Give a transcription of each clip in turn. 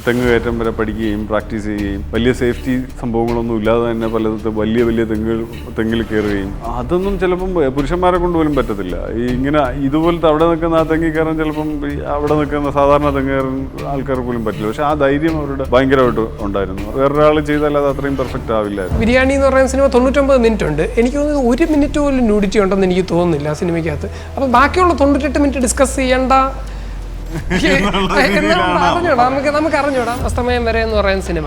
തെങ്ങ് കയറ്റം വരെ പഠിക്കുകയും പ്രാക്ടീസ് ചെയ്യുകയും വലിയ സേഫ്റ്റി സംഭവങ്ങളൊന്നും ഇല്ലാതെ തന്നെ പലയിടത്ത് വലിയ വലിയ തെങ്ങിൽ കയറുകയും അതൊന്നും ചിലപ്പം പുരുഷന്മാരെ കൊണ്ട് പോലും പറ്റത്തില്ല. ഈ ഇങ്ങനെ ഇതുപോലത്തെ അവിടെ നിൽക്കുന്ന ആ തെങ്ങി കയറാൻ ചിലപ്പം അവിടെ നിൽക്കുന്ന സാധാരണ തെങ്ങ് കയറുന്ന ആൾക്കാർക്ക് പോലും പറ്റില്ല. പക്ഷെ ആ ധൈര്യം അവരുടെ ഭയങ്കരമായിട്ട് ഉണ്ടായിരുന്നു. വേറൊരാൾ ചെയ്താൽ അത് അത്രയും പെർഫെക്റ്റ് ആവില്ലായിരുന്നു. ബിരിയാണി എന്ന് പറയുന്ന സിനിമ 99 മിനിറ്റ് ഉണ്ട്. എനിക്ക് തോന്നുന്നു 1 മിനിറ്റ് പോലും ന്യൂഡിറ്റി ഉണ്ടെന്ന് എനിക്ക് തോന്നുന്നില്ല ആ സിനിമയ്ക്കകത്ത്. അപ്പം ബാക്കിയുള്ള 98 മിനിറ്റ് ഡിസ്കസ് ചെയ്യേണ്ട നമുക്ക് അറിഞ്ഞൂടാ. അസ്തമയം വരെ എന്ന് പറയുന്ന സിനിമ,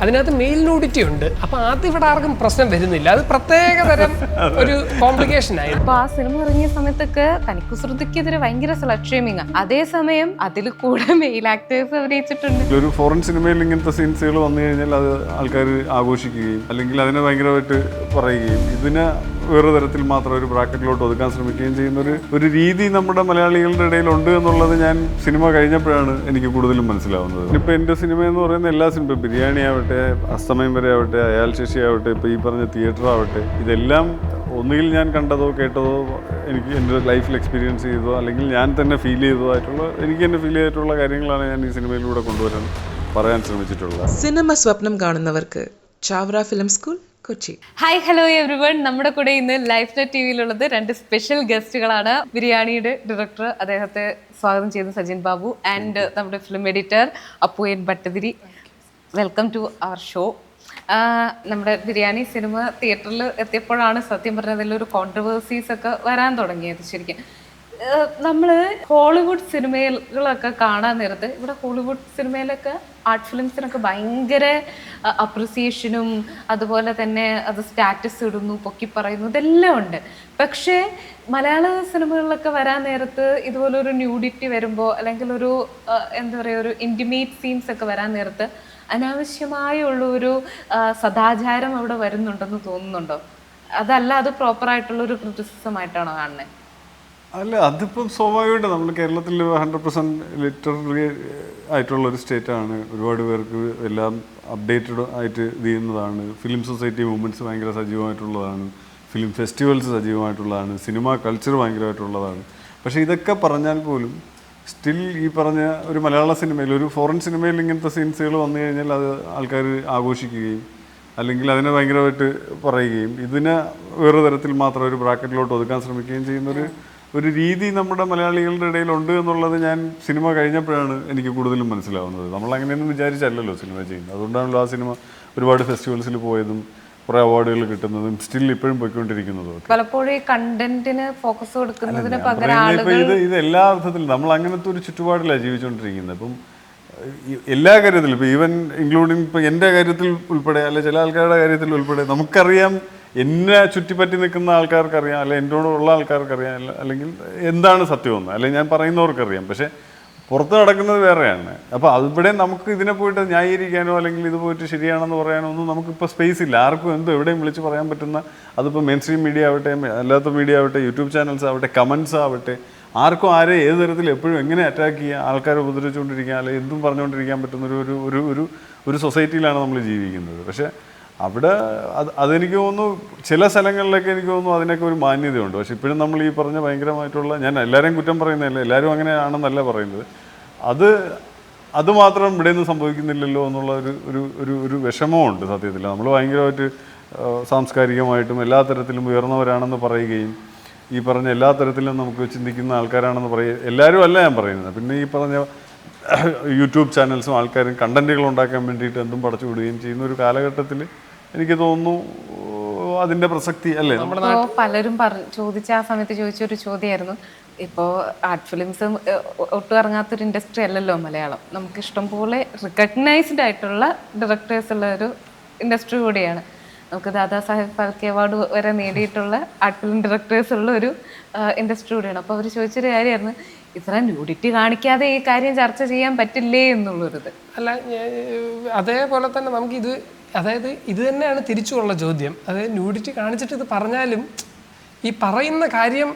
അതിനകത്ത് മെയിൽ ന്യൂഡിറ്റി ഉണ്ട്. അപ്പൊ അത് ഇവിടെ ആർക്കും പ്രശ്നം വരുന്നില്ല. അത് പ്രത്യേക തരം ഒരു കോംപ്ലിക്കേഷൻ ആയിരുന്നു. അപ്പൊ ആ സിനിമ ഇറങ്ങിയ സമയത്തൊക്കെ തനിക്കുസൃതിക്കെതിരെ ഭയങ്കര സ്ലട്ട് ഷേമിങ്. അതേസമയം അതിൽ കൂടെ മെയിൽ ആക്ടേഴ്സ് അഭിനയിച്ചിട്ടുണ്ട്. ഒരു ഫോറിൻ സിനിമയിൽ ഇങ്ങനത്തെ സീൻസുകൾ വന്നു കഴിഞ്ഞാൽ അത് ആൾക്കാർ ആഘോഷിക്കുകയും അല്ലെങ്കിൽ അതിനെ ഭയങ്കരമായിട്ട് പറയുകയും ഇതിനെ വേറെ തരത്തിൽ മാത്രം ഒരു ബ്രാക്കറ്റിലോട്ട് ഒതുക്കാൻ ശ്രമിക്കുകയും ചെയ്യുന്ന ഒരു രീതി നമ്മുടെ മലയാളികളുടെ ഇടയിലുണ്ട് എന്നുള്ളത് ഞാൻ സിനിമ കഴിഞ്ഞപ്പോഴാണ് എനിക്ക് കൂടുതലും മനസ്സിലാവുന്നത്. ഇപ്പോൾ എൻ്റെ സിനിമ എന്ന് പറയുന്ന എല്ലാ സിനിമ, ബിരിയാണി ആവട്ടെ, അസ്തമയം വരെ ആവട്ടെ, അയാൾ ശശി ആവട്ടെ, ഇപ്പോൾ ഈ പറഞ്ഞ തിയേറ്റർ ആവട്ടെ, ഇതെല്ലാം ഒന്നുകിൽ ഞാൻ കണ്ടതോ കേട്ടതോ എനിക്ക് എൻ്റെ ലൈഫിൽ എക്സ്പീരിയൻസ് ചെയ്തതോ അല്ലെങ്കിൽ ഞാൻ തന്നെ ഫീൽ ചെയ്തതോ ആയിട്ടുള്ള എനിക്ക് തന്നെ ഫീൽ ചെയ്തിട്ടുള്ള കാര്യങ്ങളാണ് ഞാൻ ഈ സിനിമയിലൂടെ കൊണ്ടുവരാൻ പറയാൻ ശ്രമിച്ചിട്ടുള്ളത്. സിനിമ സ്വപ്നം കാണുന്നവർക്ക് Chavara film school, Kochi. Hi, hello everyone. നമ്മുടെ കൂടെ ഇന്ന് ലൈഫ് നെറ്റ് ടിവിയിലുള്ളത് 2 സ്പെഷ്യൽ ഗസ്റ്റുകളാണ്. ബിരിയാണിയുടെ ഡയറക്ടർ, അദ്ദേഹത്തെ സ്വാഗതം ചെയ്യുന്ന സജിൻ ബാബു, ആൻഡ് നമ്മുടെ film editor Appu N Bhattathiri. Welcome to our show. നമ്മുടെ ബിരിയാണി സിനിമ തിയേറ്ററിൽ എത്തിയപ്പോഴാണ് സത്യം പറഞ്ഞാൽ അതിലൊരു കോൺട്രവേഴ്സീസ് ഒക്കെ വരാൻ തുടങ്ങിയത്. ശരിക്കും നമ്മൾ ഹോളിവുഡ് സിനിമകളൊക്കെ കാണാൻ നേരത്ത് ഇവിടെ ഹോളിവുഡ് സിനിമയിലൊക്കെ ആർട്ട് ഫിലിംസിനൊക്കെ ഭയങ്കര അപ്രിസിയേഷനും അതുപോലെ തന്നെ അത് സ്റ്റാറ്റസ് ഇടുന്നു, പൊക്കി പറയുന്നു, ഇതെല്ലാം ഉണ്ട്. പക്ഷേ മലയാള സിനിമകളിലൊക്കെ വരാൻ നേരത്ത് ഇതുപോലെ ഒരു ന്യൂഡിറ്റി വരുമ്പോൾ അല്ലെങ്കിൽ ഒരു എന്താ പറയുക, ഒരു ഇൻറ്റിമേറ്റ് സീൻസ് ഒക്കെ വരാൻ നേരത്ത് അനാവശ്യമായുള്ള ഒരു സദാചാരം അവിടെ വരുന്നുണ്ടെന്ന് തോന്നുന്നുണ്ടോ? അതല്ല, അത് പ്രോപ്പറായിട്ടുള്ളൊരു ക്രിറ്റിസിസം ആയിട്ടാണോ കാണുന്നത്? അല്ല, അതിപ്പം സ്വാഭാവികമായിട്ട് നമ്മൾ കേരളത്തിൽ 100% ലിറ്റററി ആയിട്ടുള്ളൊരു സ്റ്റേറ്റാണ്. ഒരുപാട് പേർക്ക് എല്ലാം അപ്ഡേറ്റഡ് ആയിട്ട് ഇത് ചെയ്യുന്നതാണ്. ഫിലിം സൊസൈറ്റി മൂവ്മെൻറ്റ്സ് ഭയങ്കര സജീവമായിട്ടുള്ളതാണ്. ഫിലിം ഫെസ്റ്റിവൽസ് സജീവമായിട്ടുള്ളതാണ്. സിനിമ കൾച്ചർ ഭയങ്കരമായിട്ടുള്ളതാണ്. പക്ഷേ ഇതൊക്കെ പറഞ്ഞാൽ പോലും സ്റ്റിൽ ഈ പറഞ്ഞ ഒരു മലയാള സിനിമയിൽ, ഒരു ഫോറിൻ സിനിമയിൽ ഇങ്ങനത്തെ സീൻസുകൾ വന്നു കഴിഞ്ഞാൽ അത് ആൾക്കാർ ആഘോഷിക്കുകയും അല്ലെങ്കിൽ അതിനെ ഭയങ്കരമായിട്ട് പറയുകയും ഇതിനെ വേറെ തരത്തിൽ മാത്രം ഒരു ബ്രാക്കറ്റിലോട്ട് ഒതുക്കാൻ ശ്രമിക്കുകയും ചെയ്യുന്ന ഒരു രീതി നമ്മുടെ മലയാളികളുടെ ഇടയിലുണ്ട് എന്നുള്ളത് ഞാൻ സിനിമ കഴിഞ്ഞപ്പോഴാണ് എനിക്ക് കൂടുതലും മനസ്സിലാവുന്നത്. നമ്മൾ അങ്ങനെയൊന്നും വിചാരിച്ചല്ലല്ലോ സിനിമ ചെയ്യുന്നത്. അതുകൊണ്ടാണല്ലോ ആ സിനിമ ഒരുപാട് ഫെസ്റ്റിവൽസിൽ പോയതും കുറേ അവാർഡുകൾ കിട്ടുന്നതും സ്റ്റിൽ ഇപ്പോഴും പോയിക്കൊണ്ടിരിക്കുന്നതും. പലപ്പോഴും ഈ കണ്ടന്റിന് ഫോക്കസ് കൊടുക്കുന്നതിന് പകരം ഇത് എല്ലാ അർത്ഥത്തിലും നമ്മൾ അങ്ങനത്തെ ഒരു ചുറ്റുപാടിലാണ് ജീവിച്ചുകൊണ്ടിരിക്കുന്നത്. ഇപ്പം എല്ലാ കാര്യത്തിലും, ഇപ്പോൾ ഈവൻ ഇൻക്ലൂഡിങ് ഇപ്പോൾ എൻ്റെ കാര്യത്തിൽ ഉൾപ്പെടെ അല്ലെ ചില ആൾക്കാരുടെ കാര്യത്തിൽ ഉൾപ്പെടെ നമുക്കറിയാം, എന്നെ ചുറ്റിപ്പറ്റി നിൽക്കുന്ന ആൾക്കാർക്കറിയാം, അല്ലെങ്കിൽ എന്നോടുള്ള ആൾക്കാർക്കറിയാം, അല്ലെങ്കിൽ എന്താണ് സത്യമെന്ന്, അല്ലെങ്കിൽ ഞാൻ പറയുന്നവർക്കറിയാം. പക്ഷേ പുറത്ത് നടക്കുന്നത് വേറെയാണ്. അപ്പോൾ അതിവിടെ നമുക്ക് ഇതിനെ പോയിട്ട് ന്യായീകരിക്കാനോ അല്ലെങ്കിൽ ഇത് പോയിട്ട് ശരിയാണെന്ന് പറയാനോ ഒന്നും നമുക്കിപ്പോൾ സ്പേസ് ഇല്ല. ആർക്കും എവിടെയും വിളിച്ച് പറയാൻ പറ്റുന്ന, അതിപ്പോൾ മെയിൻ സ്ട്രീം മീഡിയ ആവട്ടെ, അല്ലാത്ത മീഡിയ ആവട്ടെ, യൂട്യൂബ് ചാനൽസ് ആവട്ടെ, കമൻസ് ആവട്ടെ, ആർക്കും ആരെ ഏത് തരത്തിൽ എപ്പോഴും എങ്ങനെ അറ്റാക്ക് ചെയ്യുക, ആൾക്കാരെ ഉപദ്രവിച്ചുകൊണ്ടിരിക്കുക, അല്ലെങ്കിൽ എന്തും പറഞ്ഞുകൊണ്ടിരിക്കാൻ പറ്റുന്ന ഒരു സൊസൈറ്റിയിലാണ് നമ്മൾ ജീവിക്കുന്നത്. പക്ഷേ അവിടെ അതെനിക്ക് തോന്നുന്നു ചില സ്ഥലങ്ങളിലൊക്കെ എനിക്ക് തോന്നുന്നു അതിനൊക്കെ ഒരു മാന്യതയുണ്ട്. പക്ഷെ ഇപ്പോഴും നമ്മൾ ഈ പറഞ്ഞ ഭയങ്കരമായിട്ടുള്ള, ഞാൻ എല്ലാവരെയും കുറ്റം പറയുന്നതല്ല, എല്ലാവരും അങ്ങനെയാണെന്നല്ല പറയുന്നത്, അത് മാത്രം ഇവിടെ നിന്ന് സംഭവിക്കുന്നില്ലല്ലോ എന്നുള്ള ഒരു വിഷമമുണ്ട് സത്യത്തിൽ. നമ്മൾ ഭയങ്കരമായിട്ട് സാംസ്കാരികമായിട്ടും എല്ലാ തരത്തിലും ഉയർന്നവരാണെന്ന് പറയുകയും ഈ പറഞ്ഞ എല്ലാ തരത്തിലും നമുക്ക് ചിന്തിക്കുന്ന ആൾക്കാരാണെന്ന് പറയുക, എല്ലാവരും അല്ല ഞാൻ പറയുന്നത്. പിന്നെ ഈ പറഞ്ഞ യൂട്യൂബ് ചാനൽസും ആൾക്കാരും കണ്ടന്റുകൾ ഉണ്ടാക്കാൻ വേണ്ടിയിട്ട് എന്തും പടച്ചു വിടുകയും ചെയ്യുന്ന ഒരു കാലഘട്ടത്തിൽ എനിക്ക് തോന്നുന്നു അതിൻ്റെ പ്രസക്തി അല്ലേ. പലരും ചോദിച്ച ആ സമയത്ത് ചോദിച്ചൊരു ചോദ്യമായിരുന്നു, ഇപ്പോൾ ആർട്ട് ഫിലിംസും ഒട്ടും ഇറങ്ങാത്തൊരു ഇൻഡസ്ട്രി അല്ലല്ലോ മലയാളം. നമുക്ക് ഇഷ്ടംപോലെ റിക്കഗ്നൈസ്ഡ് ആയിട്ടുള്ള ഡയറക്ടേഴ്സ് ഉള്ള ഒരു ഇൻഡസ്ട്രി കൂടിയാണ്. നമുക്ക് ദാദാസാഹേബ് ഫാൽക്കെ അവാർഡ് വരെ നേടിയിട്ടുള്ള ആർട്ട് ഫിലിം ഡയറക്ടേഴ്സ് ഉള്ള ഒരു ഇൻഡസ്ട്രി കൂടിയാണ്. അപ്പോൾ അവർ ചോദിച്ചൊരു കാര്യമായിരുന്നു, ഇത്ര ന്യൂഡിറ്റി കാണിക്കാതെ ഈ കാര്യം ചർച്ച ചെയ്യാൻ പറ്റില്ലേ എന്നുള്ളൊരിത്. അല്ല, അതേപോലെ തന്നെ നമുക്കിത്, അതായത് ഇത് തന്നെയാണ് തിരിച്ചുള്ള ചോദ്യം. അതായത് ന്യൂഡിറ്റി കാണിച്ചിട്ട് ഇത് പറഞ്ഞാലും ഈ പറയുന്ന കാര്യം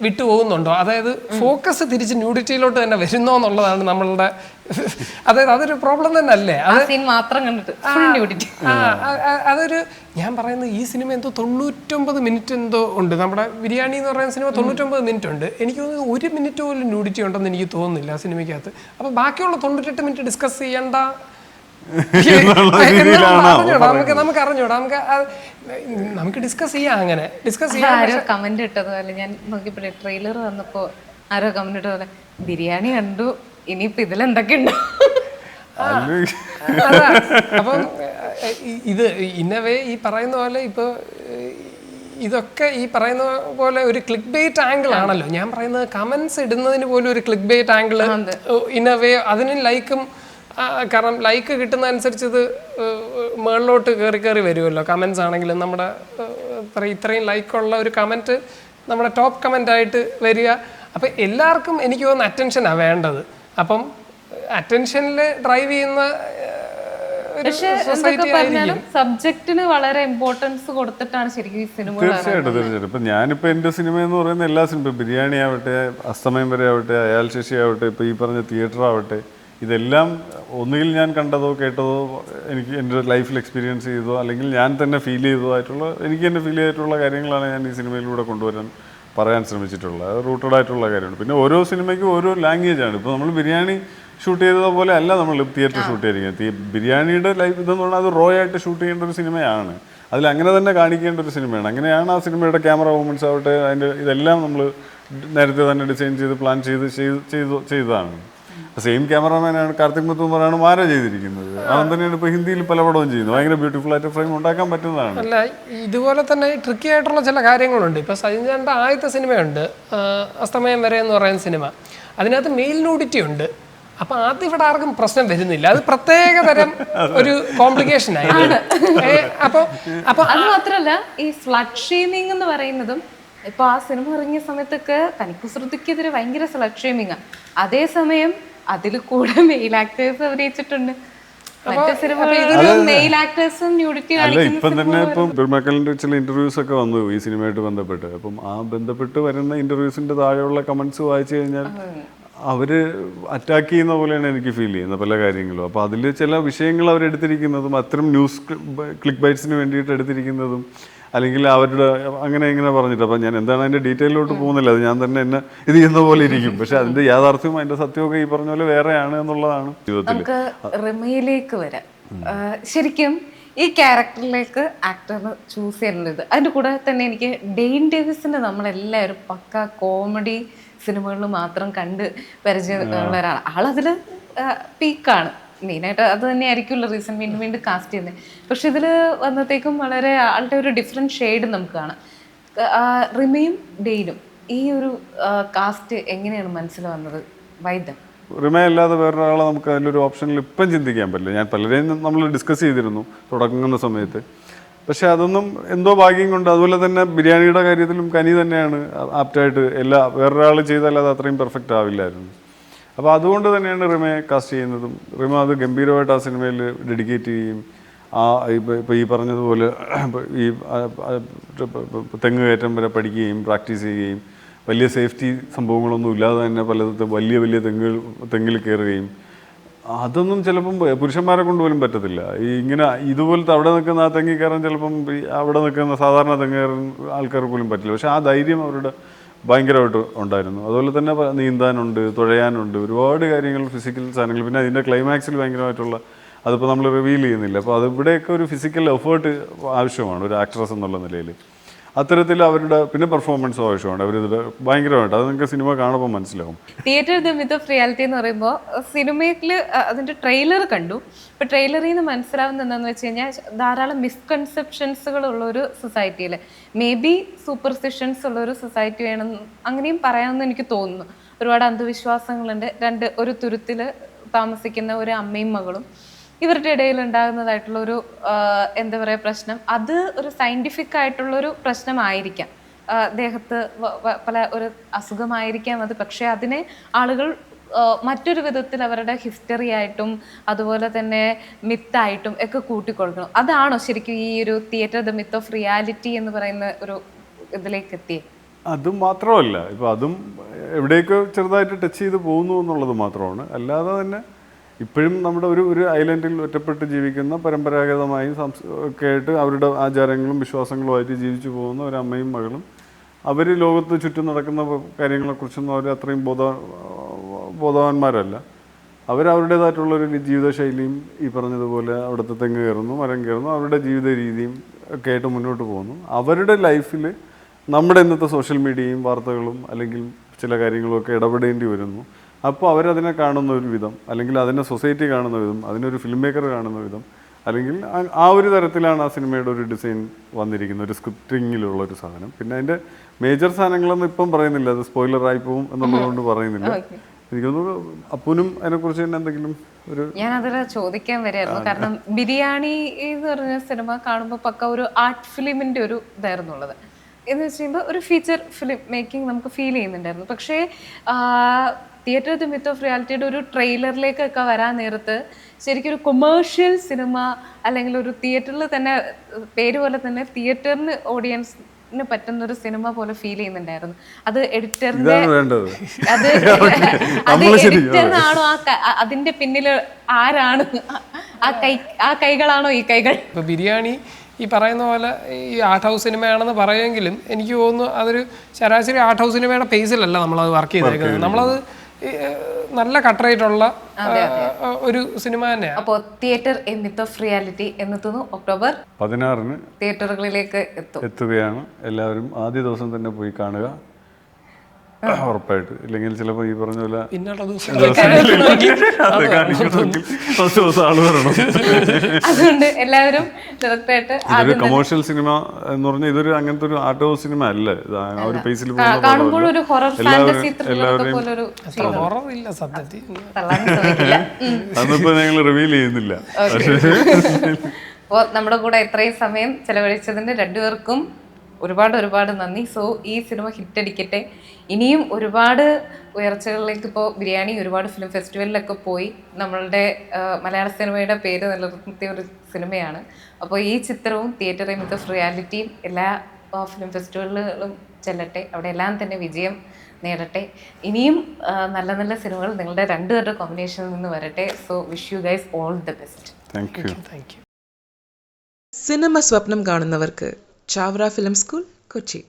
വിട്ടുപോകുന്നുണ്ടോ, അതായത് ഫോക്കസ് തിരിച്ച് ന്യൂഡിറ്റിയിലോട്ട് തന്നെ വരുന്നോ എന്നുള്ളതാണ് നമ്മളുടെ അതായത് അതൊരു പ്രോബ്ലം തന്നെ അല്ലേ? മാത്രം കണ്ടിട്ട് അതൊരു ഞാൻ പറയുന്നത് ഈ സിനിമ എന്തോ 99 മിനിറ്റ് എന്തോ ഉണ്ട്. നമ്മുടെ ബിരിയാണി എന്ന് പറയുന്ന സിനിമ 99 മിനിറ്റ് ഉണ്ട്. എനിക്ക് തോന്നുന്നു 1 മിനിറ്റ് പോലും ന്യൂഡിറ്റി ഉണ്ടെന്ന് എനിക്ക് തോന്നുന്നില്ല ആ സിനിമയ്ക്കകത്ത്. അപ്പൊ ബാക്കിയുള്ള 98 മിനിറ്റ് ഡിസ്കസ് ചെയ്യേണ്ട നമുക്ക് അറിഞ്ഞൂടാ, നമുക്ക് ഡിസ്കസ് ചെയ്യാം. അങ്ങനെ ഡിസ്കസ് ചെയ്യാം. ആരോ കമന്റ് ഇട്ടതുപോലെ ഞാൻ നോക്കിയപ്പോഴേ ട്രെയിലർ വന്നപ്പോ ആരോ കമന്റ് ഇട്ടതുപോലെ ബിരിയാണി കണ്ടു, ഇനിയിപ്പോ ഇതിലെന്തൊക്കെയുണ്ടോ. അപ്പം ഇത് ഇന്നവേ ഈ പറയുന്ന പോലെ ഇപ്പൊ ഇതൊക്കെ ഈ പറയുന്ന പോലെ ഒരു ക്ലിക്ക് ബെയ്റ്റ് ആംഗിൾ ആണല്ലോ. ഞാൻ പറയുന്നത് കമന്റ്സ് ഇടുന്നതിന് പോലും ഒരു ക്ലിക്ക് ബെയ്റ്റ് ആംഗിൾ ഇന്നവേ അതിന് ലൈക്കും, കാരണം ലൈക്ക് കിട്ടുന്ന അനുസരിച്ച് ഇത് മുകളിലോട്ട് കയറി വരുമല്ലോ. കമൻസ് ആണെങ്കിലും നമ്മുടെ ഇത്രയും ലൈക്കുള്ള ഒരു കമൻറ്റ് നമ്മുടെ ടോപ്പ് കമൻ്റ് ആയിട്ട് വരിക. അപ്പം എല്ലാവർക്കും എനിക്ക് തോന്നുന്ന അറ്റൻഷനാണ് വേണ്ടത്. അപ്പം അറ്റൻഷനിൽ ഡ്രൈവ് ചെയ്യുന്ന സബ്ജക്റ്റിന് വളരെ ഇമ്പോർട്ടൻസ് കൊടുത്തിട്ടാണ് ശരിക്കും ഈ സിനിമ. തീർച്ചയായിട്ടും. ഇപ്പം ഞാനിപ്പോൾ എൻ്റെ സിനിമ എന്ന് പറയുന്ന എല്ലാ സിനിമ, ബിരിയാണി ആവട്ടെ, അസ്തമയം വരെ ആവട്ടെ, അയാൾ ശശി ആവട്ടെ, ഇപ്പോൾ ഈ പറഞ്ഞ തിയേറ്റർ ആവട്ടെ, ഇതെല്ലാം ഒന്നുകിൽ ഞാൻ കണ്ടതോ കേട്ടതോ എനിക്ക് എൻ്റെ ലൈഫിൽ എക്സ്പീരിയൻസ് ചെയ്തതോ അല്ലെങ്കിൽ ഞാൻ തന്നെ ഫീൽ ചെയ്തതോ ആയിട്ടുള്ള, എനിക്ക് തന്നെ ഫീൽ ചെയ്തിട്ടുള്ള കാര്യങ്ങളാണ് ഞാൻ ഈ സിനിമയിലൂടെ കൊണ്ടുവരാൻ പറയാൻ ശ്രമിച്ചിട്ടുള്ളത്. അത് റൂട്ടഡ് ആയിട്ടുള്ള കാര്യമാണ്. പിന്നെ ഓരോ സിനിമയ്ക്കും ഓരോ ലാംഗ്വേജാണ്. ഇപ്പോൾ നമ്മൾ ബിരിയാണി ഷൂട്ട് ചെയ്തതുപോലെ അല്ല നമ്മൾ തിയേറ്റർ ഷൂട്ട് ചെയ്തിരിക്കുന്നത്. ബിരിയാണിയുടെ ലൈഫ് ഇതെന്ന് പറഞ്ഞാൽ അത് റോ ആയിട്ട് ഷൂട്ട് ചെയ്യേണ്ട ഒരു സിനിമയാണ്. അതിൽ അങ്ങനെ തന്നെ കാണിക്കേണ്ട ഒരു സിനിമയാണ്. അങ്ങനെയാണ് ആ സിനിമയുടെ ക്യാമറ മൂവ്മെൻറ്റ്സ് ആവട്ടെ, അതിൻ്റെ ഇതെല്ലാം നമ്മൾ നേരത്തെ തന്നെ ഡിസൈൻ ചെയ്ത് പ്ലാൻ ചെയ്തതാണ്. സെയിം ക്യാമറമാനാണ് കാർത്തിക് മുത്തുമാറാണ് മാര ചെയ്തിരിക്കുന്നത്. അവൻ തന്നെയാണ് ഇപ്പോൾ ഹിന്ദിയിൽ പല പടവും ചെയ്യുന്നത്. ഭയങ്കര ബ്യൂട്ടിഫുൾ ആയിട്ട് ഫ്രെയിം ഉണ്ടാക്കാൻ പറ്റുന്നതാണ്. അല്ല, ഇതുപോലെ തന്നെ ട്രിക്കി ആയിട്ടുള്ള ചില കാര്യങ്ങളുണ്ട്. ഇപ്പോൾ സജിൻചാൻ്റെ ആദ്യത്തെ സിനിമയുണ്ട് അസ്തമയം വരെ എന്ന് പറയുന്ന സിനിമ. അതിനകത്ത് മെയിൽ ന്യൂഡിറ്റി ഉണ്ട്. അപ്പൊ ആദ്യം ഇവിടെ ആർക്കും പ്രശ്നം വരുന്നില്ല. അത് പ്രത്യേക തരം ഒരു കോംപ്ലിക്കേഷൻ ആയിരുന്നു. അപ്പൊ അത് മാത്രല്ല ഈ ഫ്ലഡ് ഷെയ്മിങ് എന്ന് പറയുന്നതും ഇപ്പൊ ആ സിനിമ ഇറങ്ങിയ സമയത്തൊക്കെ തനിക്കുസൃതിക്കെതിരെ ഭയങ്കര ഫ്ലഡ് ഷെയ്മിങ്. അതേസമയം അതിൽ കൂടെ മെയിൽ ആക്ടേഴ്സ് അഭിനയിച്ചിട്ടുണ്ട്. മറ്റു സിനിമകളിൽ മെയിൽ ആക്ടേഴ്സും ന്യൂഡിറ്റി കാണിക്കുന്ന ഇപ്പം തന്നെ ഇപ്പം ബിർമക്കലിന്റെ ചില ഇന്റർവ്യൂസ് ഒക്കെ വന്നു ഈ സിനിമയായിട്ട് ബന്ധപ്പെട്ട്. അപ്പം ആ ബന്ധപ്പെട്ട് വരുന്ന ഇന്റർവ്യൂസിന്റെ താഴെയുള്ള കമന്റ്സ് വായിച്ചു കഴിഞ്ഞാൽ അവര് അറ്റാക്ക് ചെയ്യുന്ന പോലെയാണ് എനിക്ക് ഫീൽ ചെയ്യുന്നത് പല കാര്യങ്ങളും. അപ്പോൾ അതിൽ ചില വിഷയങ്ങൾ അവരെടുത്തിരിക്കുന്നതും അത്തരം ന്യൂസ് ക്ലിക്ക് ബൈറ്റ്സിന് വേണ്ടിയിട്ട് എടുത്തിരിക്കുന്നതും അല്ലെങ്കിൽ അവരുടെ അങ്ങനെ ഇങ്ങനെ പറഞ്ഞിട്ട്, അപ്പം ഞാൻ എന്താണ് അതിൻ്റെ ഡീറ്റെയിലോട്ട് പോകുന്നില്ല. അത് ഞാൻ തന്നെ എന്നെ ഇത് ചെയ്യുന്ന പോലെ ഇരിക്കും. പക്ഷെ അതിൻ്റെ യാഥാർത്ഥ്യവും അതിൻ്റെ സത്യമൊക്കെ ഈ പറഞ്ഞ പോലെ വേറെയാണ് എന്നുള്ളതാണ് ജീവിതത്തിൽ. നമുക്ക് റിമയിലേക്ക് വരാം. ശരിക്കും ഈ ക്യാരക്ടറിലേക്ക് ആക്ടറിന് ചൂസ് ചെയ്യുന്നത് അതിൻ്റെ കൂടെ തന്നെ എനിക്ക് ഡെയിൻ ഡേവിസിൻ്റെ നമ്മളെല്ലാവരും പക്ക കോമഡി സിനിമകളിൽ മാത്രം കണ്ട് പരിചയമുള്ള ഒരാളാണ്. ആളതിൽ പീക്കാണ്. മെയിനായിട്ട് അത് തന്നെ ആയിരിക്കുമല്ലോ റീസൺ വീണ്ടും വീണ്ടും കാസ്റ്റ് ചെയ്യുന്നത്. പക്ഷെ ഇതിൽ വന്നത്തേക്കും വളരെ ആളുടെ ഒരു ഡിഫറെൻറ്റ് ഷെയ്ഡ് നമുക്ക് കാണാം. റിമയും ഡെയിനും ഈ ഒരു കാസ്റ്റ് എങ്ങനെയാണ് മനസ്സിൽ വന്നത്? വൈദ്യം റിമ അല്ലാതെ വേറൊരാളെ നമുക്ക് അതിലൊരു ഓപ്ഷനിൽ ഇപ്പം ചിന്തിക്കാൻ പറ്റില്ല. ഞാൻ പലരെയും നമ്മൾ ഡിസ്കസ് ചെയ്തിരുന്നു തുടങ്ങുന്ന സമയത്ത്. പക്ഷെ അതൊന്നും എന്തോ ഭാഗ്യം കൊണ്ട്, അതുപോലെ തന്നെ ബിരിയാണിയുടെ കാര്യത്തിലും കനി തന്നെയാണ് ആപ്റ്റായിട്ട് വേറൊരാൾ ചെയ്താൽ അത് അത്രയും പെർഫെക്റ്റ് ആവില്ലായിരുന്നു. അപ്പോൾ അതുകൊണ്ട് തന്നെയാണ് റിമയെ കാസ്റ്റ് ചെയ്യുന്നതും. റിമ അത് ഗംഭീരമായിട്ട് ആ സിനിമയിൽ ഡെഡിക്കേറ്റ് ചെയ്യുകയും ഇപ്പോൾ ഈ പറഞ്ഞതുപോലെ ഈ തെങ്ങ് കയറ്റം വരെ പഠിക്കുകയും പ്രാക്ടീസ് ചെയ്യുകയും വലിയ സേഫ്റ്റി സംഭവങ്ങളൊന്നും ഇല്ലാതെ തന്നെ പലതും വലിയ വലിയ തെങ്ങിൽ കയറുകയും, അതൊന്നും ചിലപ്പം പുരുഷന്മാരെ കൊണ്ട് പോലും പറ്റത്തില്ല. ഈ ഇങ്ങനെ ഇതുപോലത്തെ അവിടെ നിൽക്കുന്ന ആ തെങ്ങി കയറാൻ ചിലപ്പം അവിടെ നിൽക്കുന്ന സാധാരണ തെങ്ങ് കയറാൻ ആൾക്കാർക്ക് പോലും പറ്റില്ല. പക്ഷെ ആ ധൈര്യം അവരുടെ ഭയങ്കരമായിട്ട് ഉണ്ടായിരുന്നു. അതുപോലെ തന്നെ നീന്താനുണ്ട്, തുഴയാനുണ്ട്, ഒരുപാട് കാര്യങ്ങൾ, ഫിസിക്കൽ സാധനങ്ങൾ. പിന്നെ അതിൻ്റെ ക്ലൈമാക്സിൽ ഭയങ്കരമായിട്ടുള്ള, അതിപ്പോൾ നമ്മൾ റിവീൽ ചെയ്യുന്നില്ല. അപ്പോൾ അതിവിടെയൊക്കെ ഒരു ഫിസിക്കൽ എഫേർട്ട് ആവശ്യമാണ് ഒരു ആക്ട്രസ് എന്നുള്ള നിലയിൽ. അത്തരത്തിൽ അവരുടെ പിന്നെ പെർഫോമൻസും ആവശ്യമാണ്. അവരിത് ഭയങ്കരമായിട്ട് അത് നിങ്ങൾക്ക് സിനിമ കാണുമ്പോൾ മനസ്സിലാവും. Theatre the myth of reality എന്ന് പറയുമ്പോൾ സിനിമയിൽ അതിൻ്റെ ട്രെയിലർ കണ്ടു. ഇപ്പോൾ ട്രെയിലറിൽ നിന്ന് മനസ്സിലാവുന്നത് എന്താണെന്ന് വെച്ച് കഴിഞ്ഞാൽ ധാരാളം മിസ്കൺസെപ്ഷൻസുകൾ ഉള്ളൊരു സൊസൈറ്റിയിൽ, മേ ബി സൂപ്പർസ്റ്റിഷൻസ് ഉള്ളൊരു സൊസൈറ്റി വേണം അങ്ങനെയും പറയാമെന്ന് എനിക്ക് തോന്നുന്നു. ഒരുപാട് അന്ധവിശ്വാസങ്ങളുണ്ട്. ഒരു തുരുത്തിൽ താമസിക്കുന്ന ഒരു അമ്മയും മകളും, ഇവരുടെ ഇടയിൽ ഉണ്ടാകുന്നതായിട്ടുള്ള ഒരു എന്താ പറയുക പ്രശ്നം, അത് ഒരു സയൻറ്റിഫിക് ആയിട്ടുള്ളൊരു പ്രശ്നമായിരിക്കാം. ദേഹത്ത് പല ഒരു അസുഖമായിരിക്കാം അത്. പക്ഷേ അതിനെ ആളുകൾ മറ്റൊരു വിധത്തിൽ അവരുടെ ഹിസ്റ്ററി ആയിട്ടും അതുപോലെ തന്നെ മിത്തായിട്ടും ഒക്കെ കൂട്ടിക്കൊടുക്കണം. അതാണോ ശരിക്കും ഈ ഒരു theatre the myth of reality എന്ന് പറയുന്ന ഒരു ഇതിലേക്ക് എത്തിയത്? അതും മാത്രമല്ല, ഇപ്പോൾ അതും എവിടെയൊക്കെ ചെറുതായിട്ട് ടച്ച് ചെയ്ത് പോകുന്നു എന്നുള്ളത് മാത്രമാണ്. അല്ലാതെ തന്നെ ഇപ്പോഴും നമ്മുടെ ഒരു ഐലൻഡിൽ ഒറ്റപ്പെട്ട് ജീവിക്കുന്ന പരമ്പരാഗതമായി ഒക്കെ ആയിട്ട് അവരുടെ ആചാരങ്ങളും വിശ്വാസങ്ങളുമായിട്ട് ജീവിച്ചു പോകുന്ന ഒരു അമ്മയും മകളും അവർ ലോകത്ത് ചുറ്റും നടക്കുന്ന കാര്യങ്ങളെക്കുറിച്ചൊന്നും അവർ അത്രയും ബോധവാന്മാരല്ല. അവരവരുടേതായിട്ടുള്ളൊരു ജീവിതശൈലിയും ഈ പറഞ്ഞതുപോലെ അവിടുത്തെ തെങ്ങ് കയറുന്നു, മരം കയറുന്നു, അവരുടെ ജീവിത രീതിയും ഒക്കെ ആയിട്ട് മുന്നോട്ട് പോകുന്നു. അവരുടെ ലൈഫിൽ നമ്മുടെ ഇന്നത്തെ സോഷ്യൽ മീഡിയയും വാർത്തകളും അല്ലെങ്കിൽ ചില കാര്യങ്ങളൊക്കെ ഇടപെടേണ്ടി വരുന്നു. അപ്പോൾ അവരതിനെ കാണുന്ന ഒരു വിധം, അല്ലെങ്കിൽ അതിനെ സൊസൈറ്റി കാണുന്ന വിധം, അതിനൊരു ഫിലിം മേക്കർ കാണുന്ന വിധം, അല്ലെങ്കിൽ ആ ഒരു തരത്തിലാണ് ആ സിനിമയുടെ ഒരു ഡിസൈൻ വന്നിരിക്കുന്നത്, ഒരു സ്ക്രിപ്റ്റിങ്ങിലുള്ള ഒരു സാധനം. പിന്നെ അതിൻ്റെ മേജർ സാധനങ്ങളൊന്നും ഇപ്പം പറയുന്നില്ല, അത് സ്പോയിലറായി പോവും എന്നുള്ളതുകൊണ്ട് പറയുന്നില്ല. എനിക്കൊന്ന് അപ്പൂനും അതിനെക്കുറിച്ച് തന്നെ എന്തെങ്കിലും ഒരു... ഞാൻ അതിൽ ചോദിക്കാൻ വരായിരുന്നു. കാരണം ബിരിയാണി എന്ന് പറഞ്ഞ സിനിമ കാണുമ്പോൾ പക്ക ഒരു ആർട്ട് ഫിലിമിന്റെ ഒരു ഇതായിരുന്നു ഉള്ളത്. എന്ന് വെച്ച് കഴിയുമ്പോൾ ഒരു ഫീച്ചർ ഫിലിം മേക്കിംഗ് നമുക്ക് ഫീൽ ചെയ്യുന്നുണ്ടായിരുന്നു. പക്ഷേ തിയേറ്റർ ദി മിത്ത് ഓഫ് റിയാലിറ്റിയുടെ ഒരു ട്രെയിലറിലേക്കൊക്കെ വരാൻ നേരത്ത് ശരിക്കും ഒരു കൊമേഴ്ഷ്യൽ സിനിമ, അല്ലെങ്കിൽ ഒരു തിയേറ്ററിൽ തന്നെ പേര് പോലെ തന്നെ തിയേറ്ററിന് ഓഡിയൻസിന് പറ്റുന്ന ഒരു സിനിമ പോലെ ഫീൽ ചെയ്യുന്നുണ്ടായിരുന്നു. അത് എഡിറ്ററിന്റെ അത് എഡിറ്ററിനാണോ അതിന്റെ പിന്നിൽ ആരാണ്? ആ കൈകളാണോ ഈ കൈകൾ? ഇപ്പോൾ ബിരിയാണി ഈ പറയുന്ന പോലെ ഈ ആർട്ട് ഹൗസ് സിനിമയാണെന്ന് പറയുമെങ്കിലും എനിക്ക് തോന്നുന്നു അതൊരു ശരാശരി ആർട്ട് ഹൗസ് സിനിമയുടെ പേസിലല്ല നമ്മളത് വർക്ക് ചെയ്തേക്കുന്നത്. നമ്മളത് നല്ല കട്ടറായിട്ടുള്ള ഒരു സിനിമ തന്നെയാണ്. അപ്പോൾ theatre a myth of reality എന്നെത്തുന്നു ഒക്ടോബർ 16 തിയേറ്ററുകളിലേക്ക് എത്തുകയാണ്. എല്ലാവരും ആദ്യ ദിവസം തന്നെ പോയി കാണുക ഉറപ്പായിട്ട്. ഇല്ലെങ്കിൽ ചിലപ്പോൾ ഈ പറഞ്ഞ പോലെ ആള് വരണം. അതുകൊണ്ട് എല്ലാവരും ഇതൊരു കൊമേഴ്ഷ്യൽ സിനിമ എന്ന് പറഞ്ഞാൽ ഇതൊരു അങ്ങനത്തെ ഒരു ആർട്ട് ഹൗസ് സിനിമ അല്ല. ആ ഒരു പേസിൽ കാണുമ്പോൾ ഒരു ഹൊറർ ഫാന്റസി ത്രില്ലർ പോലൊരു ഹൊററില്ല സത്യത്തിൽ. അന്നിപ്പോ ഞങ്ങൾ റിവീൽ ചെയ്യുന്നില്ല. അപ്പോൾ നമ്മുടെ കൂടെ ഇത്രയും സമയം ചെലവഴിച്ചതിന് രണ്ടുപേർക്കും ഒരുപാട് നന്ദി. സോ ഈ സിനിമ ഹിറ്റടിക്കട്ടെ. ഇനിയും ഒരുപാട് ഉയർച്ചകളിലേക്ക്. ഇപ്പോൾ ബിരിയാണി ഒരുപാട് ഫിലിം ഫെസ്റ്റിവലിലൊക്കെ പോയി നമ്മളുടെ മലയാള സിനിമയുടെ പേര് നിലനിർത്തിയ ഒരു സിനിമയാണ്. അപ്പോൾ ഈ ചിത്രവും തിയേറ്റർ എ മിത്ത് ഓഫ് റിയാലിറ്റിയും എല്ലാ ഫിലിം ഫെസ്റ്റിവലുകളും ചെല്ലട്ടെ, അവിടെ എല്ലാം തന്നെ വിജയം നേടട്ടെ. ഇനിയും നല്ല നല്ല സിനിമകൾ നിങ്ങളുടെ രണ്ടുപേരുടെ കോമ്പിനേഷനിൽ നിന്ന് വരട്ടെ. So wish you guys all the best. Thank you. Cinema സ്വപ്നം കാണുന്നവർക്ക് ചാവറ ഫിലിം സ്കൂൾ, കൊച്ചി.